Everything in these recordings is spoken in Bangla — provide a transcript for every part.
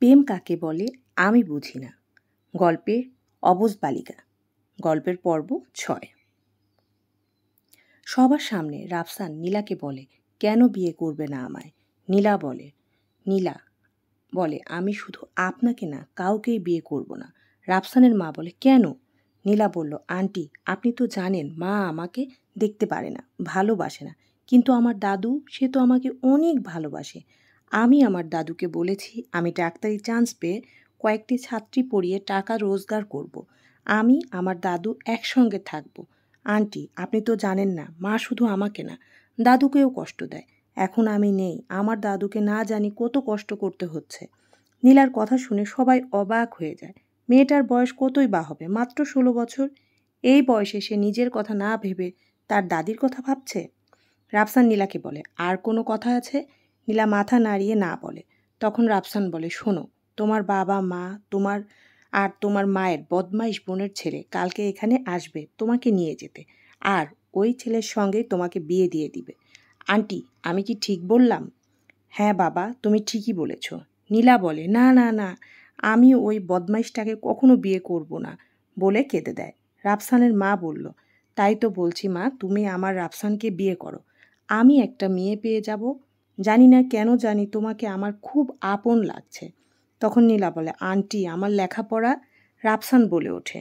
প্রেম কাকে বলে আমি বুঝি না। গল্পে অবুঝ বালিকা। গল্পের পর্ব ৬। সবার সামনে রাফসান নীলাকে বলে, কেন বিয়ে করবে না আমায়? নীলা বলে আমি শুধু আপনাকে না, কাউকেই বিয়ে করব না। রাফসানের মা বলে, কেন? নীলা বলল, আন্টি আপনি তো জানেন মা আমাকে দেখতে পারে না, ভালোবাসে না, কিন্তু আমার দাদু সে তো আমাকে অনেক ভালোবাসে। আমি আমার দাদুকে বলেছি আমি ডাক্তারি চান্স পেয়ে কয়েকটি ছাত্রী পড়িয়ে টাকা রোজগার করব। আমি আমার দাদু একসঙ্গে থাকব। আন্টি আপনি তো জানেন না, মা শুধু আমাকে না, দাদুকেও কষ্ট দেয়। এখন আমি নেই, আমার দাদুকে না জানি কত কষ্ট করতে হচ্ছে। নীলার কথা শুনে সবাই অবাক হয়ে যায়। মেয়েটার বয়স কতই বা হবে, মাত্র ১৬ বছর। এই বয়সে সে নিজের কথা না ভেবে তার দাদির কথা ভাবছে। রাফসান নীলাকে বলে, আর কোনো কথা আছে? নীলা মাথা নাড়িয়ে না বলে। তখন রাফসান বলে, শোনো, তোমার বাবা মা তোমার মায়ের বদমাইশ বোনের ছেলে কালকে এখানে আসবে তোমাকে নিয়ে যেতে, আর ওই ছেলের সঙ্গেই তোমাকে বিয়ে দিয়ে দিবে। আন্টি আমি কি ঠিক বললাম? হ্যাঁ বাবা, তুমি ঠিকই বলেছ। নীলা বলে, না না না, আমি ওই বদমাইশটাকে কখনো বিয়ে করব না বলে কেঁদে দেয়। রাফসানের মা বলল, তাই তো বলছি মা, তুমি আমার রাফসানকে বিয়ে করো। আমি একটা মেয়ে পেয়ে যাব। জানি না কেন জানি তোমাকে আমার খুব আপন লাগছে। তখন নীলা বলে, আন্টি আমার লেখাপড়া। রাফসান বলে ওঠে,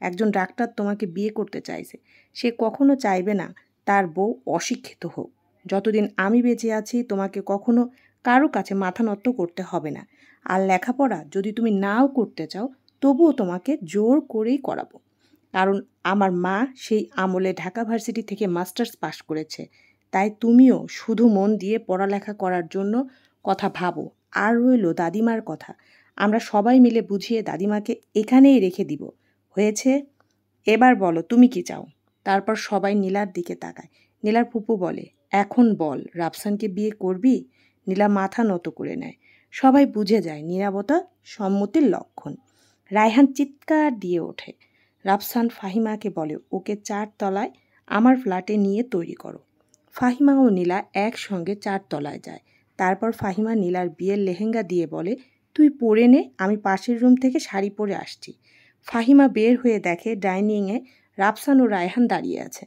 একজন ডাক্তার তোমাকে বিয়ে করতে চাইছে, সে কখনো চাইবে না তার বউ অশিক্ষিত হোক। যতদিন আমি বেঁচে আছি তোমাকে কখনো কারো কাছে মাথা নত করতে হবে না। আর লেখাপড়া যদি তুমি নাও করতে চাও তবুও তোমাকে জোর করেই করাবো, কারণ আমার মা সেই আমলে ঢাকা ভার্সিটি থেকে মাস্টার্স পাশ করেছে। তাই তুমিও শুধু মন দিয়ে পড়ালেখা করার জন্য কথা ভাবো। আর রইল দাদিমার কথা, আমরা সবাই মিলে বুঝিয়ে দাদিমাকে এখানেই রেখে দিব। হয়েছে? এবার বলো তুমি কি চাও? তারপর সবাই নীলার দিকে তাকায়। নীলার ফুপু বলে, এখন বল, রাফসানকে বিয়ে করবি? নীলা মাথা নত করে নেয়। সবাই বুঝে যায় নীরবতা সম্মতির লক্ষণ। রায়হান চিৎকার দিয়ে ওঠে। রাফসান ফাহিমাকে বলে, ওকে 4 তলায় আমার ফ্ল্যাটে নিয়ে তৈরি করো। ফাহিমা ও নীলা একসঙ্গে 4 তলায় যায়। তারপর ফাহিমা নীলার বিয়ের লেহেঙ্গা দিয়ে বলে, তুই পরে নে, আমি পাশের রুম থেকে শাড়ি পরে আসছি। ফাহিমা বের হয়ে দেখে ডাইনিংয়ে রাফসান ও রায়হান দাঁড়িয়ে আছে।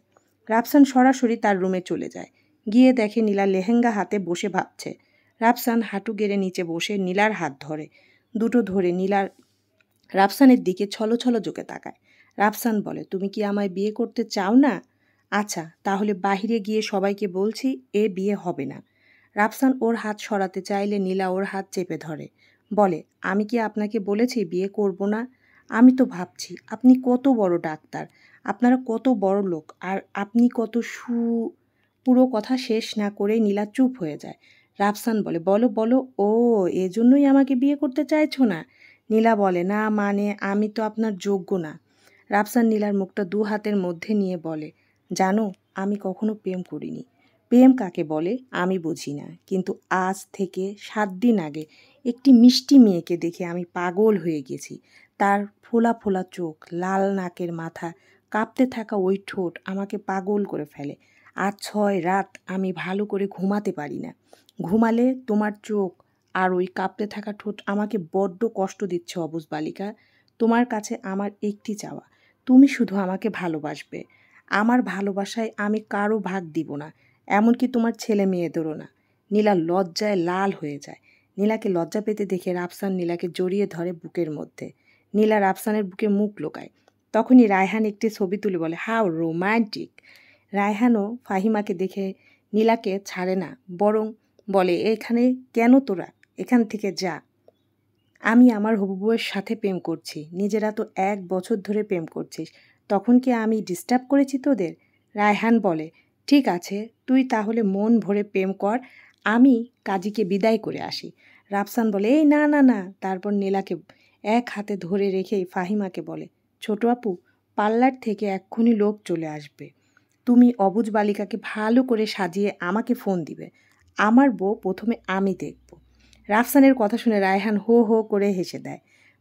রাফসান সরাসরি তার রুমে চলে যায়। গিয়ে দেখে নীলা লেহেঙ্গা হাতে বসে ভাবছে। রাফসান হাঁটু গেড়ে নিচে বসে নীলার হাত ধরে, দুটো ধরে নীলার রাফসানের দিকে ছলো চোখে তাকায়। রাফসান বলে, তুমি কি আমায় বিয়ে করতে চাও না? আচ্ছা তাহলে বাহিরে গিয়ে সবাইকে বলছি এ বিয়ে হবে না। রাফসান ওর হাত সরাতে চাইলে নীলা ওর হাত চেপে ধরে, বলে, আমি কি আপনাকে বলেছি বিয়ে করব না? আমি তো ভাবছি আপনি কত বড় ডাক্তার, আপনারা কত বড় লোক, আর আপনি কত পুরো কথা শেষ না করে নীলা চুপ হয়ে যায়। রাফসান বলে, বলো বলো, ও এজন্যই আমাকে বিয়ে করতে চাইছো না? নীলা বলে, না মানে আমি তো আপনার যোগ্য না। রাফসান নীলার মুখটা 2 হাতের মধ্যে নিয়ে বলে, জানো আমি কখনো প্রেম করিনি। প্রেম কাকে বলে আমি বুঝি না, কিন্তু আজ থেকে 7 দিন আগে একটি মিষ্টি মেয়েকে দেখে আমি পাগল হয়ে গেছি। তার ফোলা ফোলা চোখ, লাল নাকের মাথা, কাঁপতে থাকা ওই ঠোঁট আমাকে পাগল করে ফেলে। আজ 6 রাত আমি ভালো করে ঘুমাতে পারি না। ঘুমালে তোমার চোখ আর ওই কাঁপতে থাকা ঠোঁট আমাকে বড্ড কষ্ট দিচ্ছে অবুঝ বালিকা। তোমার কাছে আমার একটি চাওয়া, তুমি শুধু আমাকে ভালোবাসবে। আমার ভালোবাসায় আমি কারো ভাগ দিব না, এমনকি তোমার ছেলে মেয়েদেরও না। নীলা লজ্জায় লাল হয়ে যায়। নীলাকে লজ্জা পেতে দেখে রাফসান নীলাকে জড়িয়ে ধরে বুকের মধ্যে। নীলা রাফসানের বুকে মুখ লোকায়। তখনই রায়হান একটি ছবি তুলে বলে, হাউ রোমান্টিক। রায়হানও ফাহিমাকে দেখে নীলাকে ছাড়ে না, বরং বলে, এখানে কেন তোরা? এখান থেকে যা। আমি আমার হবু বউয়ের সাথে প্রেম করছি, নিজেরা তো 1 বছর ধরে প্রেম করছিস, তখন কি আমি ডিস্টার্ব করেছি তোদের? রায়হান বলে, ঠিক আছে তুই তাহলে মন ভরে প্রেম কর, আমি কাজীকে বিদায় করে আসি। রাফসান বলে, এই না না না। তারপর নীলাকে এক হাতে ধরে রেখেই ফাহিমাকে বলে, ছোট আপু, পার্লার থেকে এক্ষুনি লোক চলে আসবে, তুমি অবুঝ বালিকাকে ভালো করে সাজিয়ে আমাকে ফোন দিবে। আমার বউ প্রথমে আমি দেখব। রাফসানের কথা শুনে রায়হান হো হো করে হেসে দেয়।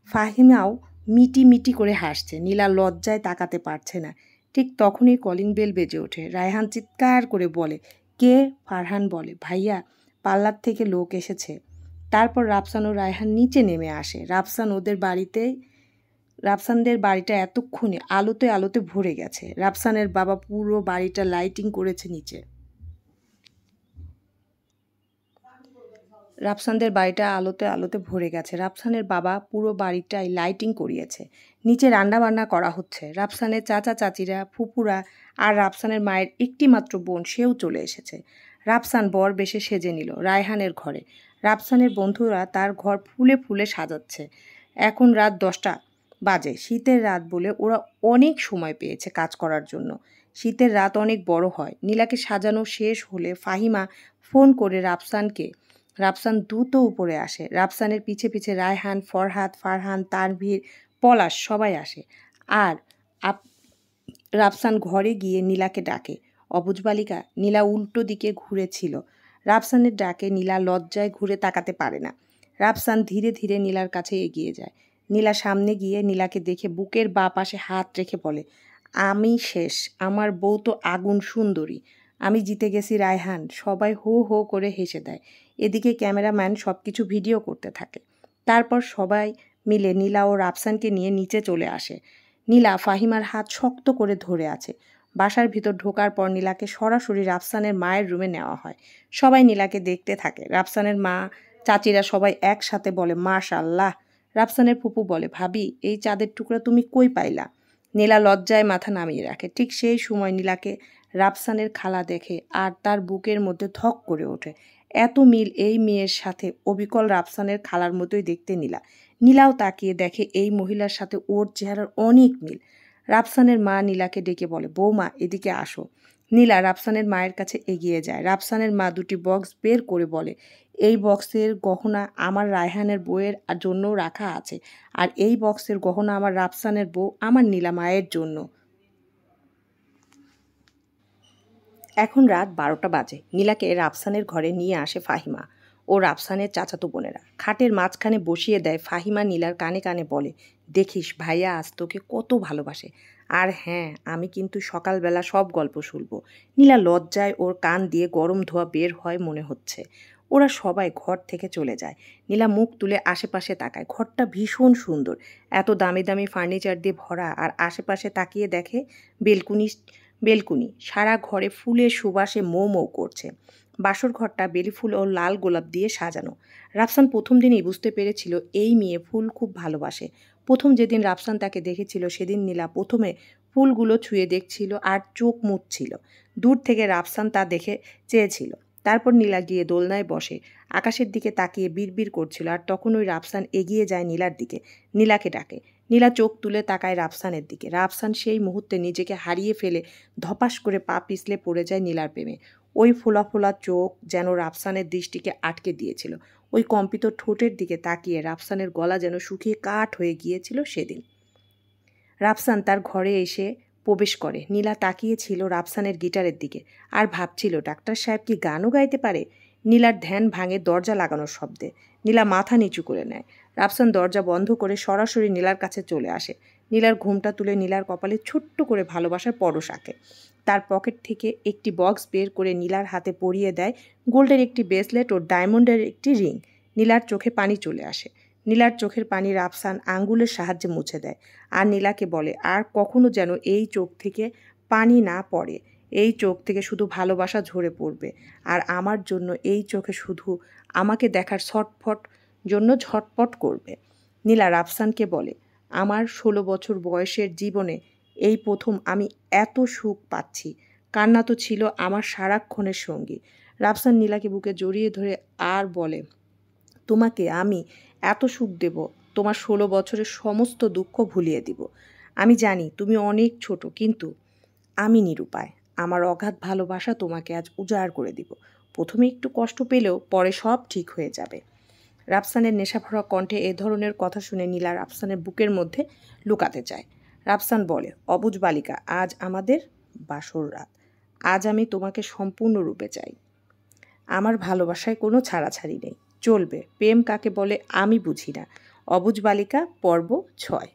ফাহিমাও মিটি মিটি করে হাসছে। নীলা লজ্জায় তাকাতে পারছে না। ঠিক তখনই কলিং বেল বেজে ওঠে। রায়হান চিৎকার করে বলে, কে? ফারহান বলে, ভাইয়া পার্লার থেকে লোক এসেছে। তারপর রাফসান ও রায়হান নিচে নেমে আসে। রাফসানদের বাড়িটা এতক্ষণে আলোতে আলোতে ভরে গেছে। রাফসানের বাবা পুরো বাড়িটা লাইটিং করেছে নিচে। রাফসানদের বাড়িটা আলোতে আলোতে ভরে গেছে। রাফসানের বাবা পুরো বাড়িটাই লাইটিং করিয়েছে। নিচে রান্নাবান্না করা হচ্ছে। রাফসানের চাচা চাচিরা, ফুপুরা আর রাফসানের মায়ের একটি মাত্র বোন সেও চলে এসেছে। রাফসান বর বেশে সেজে নিল রায়হানের ঘরে। রাফসানের বন্ধুরা তার ঘর ফুলে ফুলে সাজাচ্ছে। এখন রাত 10টা বাজে। শীতের রাত বলে ওরা অনেক সময় পেয়েছে কাজ করার জন্য। শীতের রাত অনেক বড় হয়। নীলাকে সাজানো শেষ হলে ফাহিমা ফোন করে রাফসান দ্রুত উপরে আসে। রাফসানের পিছে পিছে রায়হান, ফরহাদ, ফারহান, তানভীর, পলাশ সবাই আসে। আর রাফসান ঘরে গিয়ে নীলাকে ডাকে। অবুঝ বালিকা। নীলা উল্টো দিকে ঘুরেছিল। রাফসানের ডাকে নীলা লজ্জায় ঘুরে তাকাতে পারে না। রাফসান ধীরে ধীরে নীলার কাছে এগিয়ে যায়। নীলা সামনে গিয়ে নীলাকে দেখে বুকের বাঁ পাশে হাত রেখে বলে, আমি শেষ। আমার বউ তো আগুন সুন্দরী। আমি জিতে গেছি রায়হান। সবাই হো হো করে হেসে দেয়। এদিকে ক্যামেরাম্যান সব কিছু ভিডিও করতে থাকে। তারপর সবাই মিলে নীলা ও রাফসানকে নিয়ে নিচে চলে আসে। নীলা ফাহিমার হাত শক্ত করে ধরে আছে। বাসার ভিতর ঢোকার পর নীলাকে সরাসরি রাফসানের মায়ের রুমে নেওয়া হয়। সবাই নীলাকে দেখতে থাকে। রাফসানের মা, চাচিরা সবাই একসাথে বলে, মাশাআল্লাহ। রাফসানের ফুপু বলে, ভাবি, এই চাঁদের টুকরা তুমি কই পাইলা? নীলা লজ্জায় মাথা নামিয়ে রাখে। ঠিক সেই সময় নীলাকে রাফসানের খালা দেখে আর তার বুকের মধ্যে ধক করে ওঠে। এত মিল এই মেয়ের সাথে। অবিকল রাফসানের খালার মতোই দেখতে নীলা। নীলাও তাকিয়ে দেখে এই মহিলার সাথে ওর চেহারার অনেক মিল। রাফসানের মা নীলাকে ডেকে বলে, বৌমা, এদিকে আসো। নীলা রাফসানের মায়ের কাছে এগিয়ে যায়। রাফসানের মা দুটি বক্স বের করে বলে, এই বক্সের গহনা আমার রায়হানের বউয়ের জন্য রাখা আছে, আর এই বক্সের গহনা আমার রাফসানের বউ আমার নীলা মায়ের জন্য। এখন রাত 12টা বাজে। নীলাকে রাফসানের ঘরে নিয়ে আসে ফাহিমা ও রাফসানের চাচাতো বোনেরা। খাটের মাঝখানে বসিয়ে দেয়। ফাহিমা নীলার কানে কানে বলে, দেখিস ভাইয়া আজ তোকে কত ভালোবাসে। আর হ্যাঁ, আমি কিন্তু সকালবেলা সব গল্প শুনবো। নীলা লজ্জায় ওর কান দিয়ে গরম ধোঁয়া বের হয় মনে হচ্ছে। ওরা সবাই ঘর থেকে চলে যায়। নীলা মুখ তুলে আশেপাশে তাকায়। ঘরটা ভীষণ সুন্দর। এত দামি দামি ফার্নিচার দিয়ে ভরা। আর আশেপাশে তাকিয়ে দেখে বেলকুনি সারা ঘরে ফুলের সুবাসে মৌ মৌ করছে। বাসর ঘরটা বেলি ফুল ও লাল গোলাপ দিয়ে সাজানো। রাফসান প্রথম দিনই বুঝতে পেরেছিল এই মেয়ে ফুল খুব ভালোবাসে। প্রথম যেদিন রাফসান তাকে দেখেছিল সেদিন নীলা প্রথমে ফুলগুলো ছুঁয়ে দেখছিল আর চোখ মুছছিল। দূর থেকে রাফসান তা দেখে চেয়েছিল। তারপর নীলা গিয়ে দোলনায় বসে আকাশের দিকে তাকিয়ে বিড়বিড় করছিল। আর তখন ওই রাফসান এগিয়ে যায় নীলার দিকে, নীলাকে ডাকে। নীলা চোখ তুলে তাকায় রাফসানের দিকে। রাফসান সেই মুহূর্তে নিজেকে হারিয়ে ফেলে ধপাস করে পা পিছলে পড়ে যায় নীলার প্রেমে। ওই ফোলা ফোলা চোখ যেন রাফসানের দৃষ্টিকে আটকে দিয়েছিল। ওই কম্পিত ঠোঁটের দিকে তাকিয়ে রাফসানের গলা যেন শুকিয়ে কাঠ হয়ে গিয়েছিল সেদিন। রাফসান তার ঘরে এসে প্রবেশ করে। নীলা তাকিয়েছিল রাফসানের গিটারের দিকে আর ভাবছিল, ডাক্তার সাহেব কি গানও গাইতে পারে? নীলার ধ্যান ভাঙে দরজা লাগানোর শব্দে। নীলা মাথা নিচু করে নেয়। রাফসান দরজা বন্ধ করে সরাসরি নীলার কাছে চলে আসে। নীলার ঘুমটা তুলে নীলার কপালে ছোট্ট করে ভালোবাসার পরশ আঁকে। তার পকেট থেকে একটি বক্স বের করে নীলার হাতে পরিয়ে দেয় গোল্ডের একটি ব্রেসলেট ও ডায়মন্ডের একটি রিং। নীলার চোখে পানি চলে আসে। নীলার চোখের পানি রাফসান আঙ্গুলের সাহায্যে মুছে দেয় আর নীলাকে বলে, আর কখনো যেন এই চোখ থেকে পানি না পড়ে। এই চোখ থেকে শুধু ভালোবাসা ঝরে পড়বে। আর আমার জন্য এই চোখে শুধু আমাকে দেখার ঝটপট করবে। নীলা রাফসানকে বলে, আমার 16 বছর বয়সের জীবনে এই প্রথম আমি এত সুখ পাচ্ছি। কান্না তো ছিল আমার সারাক্ষণের সঙ্গী। রাফসান নীলাকে বুকে জড়িয়ে ধরে আর বলে, তোমাকে আমি এত সুখ দেব, তোমার 16 বছরের সমস্ত দুঃখ ভুলিয়ে দিব। আমি জানি তুমি অনেক ছোট, কিন্তু আমি নিরুপায়। আমার অগাধ ভালোবাসা তোমাকে আজ উজাড় করে দিব। প্রথমে একটু কষ্ট পেলেও পরে সব ঠিক হয়ে যাবে। রাফসানের নেশাভরা কণ্ঠে এ ধরনের কথা শুনে নীলা রাফসানের বুকের মধ্যে লুকাতে চায়। রাফসান বলে, অবুঝ বালিকা, আজ আমাদের বাসর রাত। আজ আমি তোমাকে সম্পূর্ণরূপে চাই। আমার ভালোবাসায় কোনো ছাড়াছাড়ি নেই। চলবে। প্রেম কাকে বলে আমি বুঝি না। অবুঝ বালিকা পর্ব 6।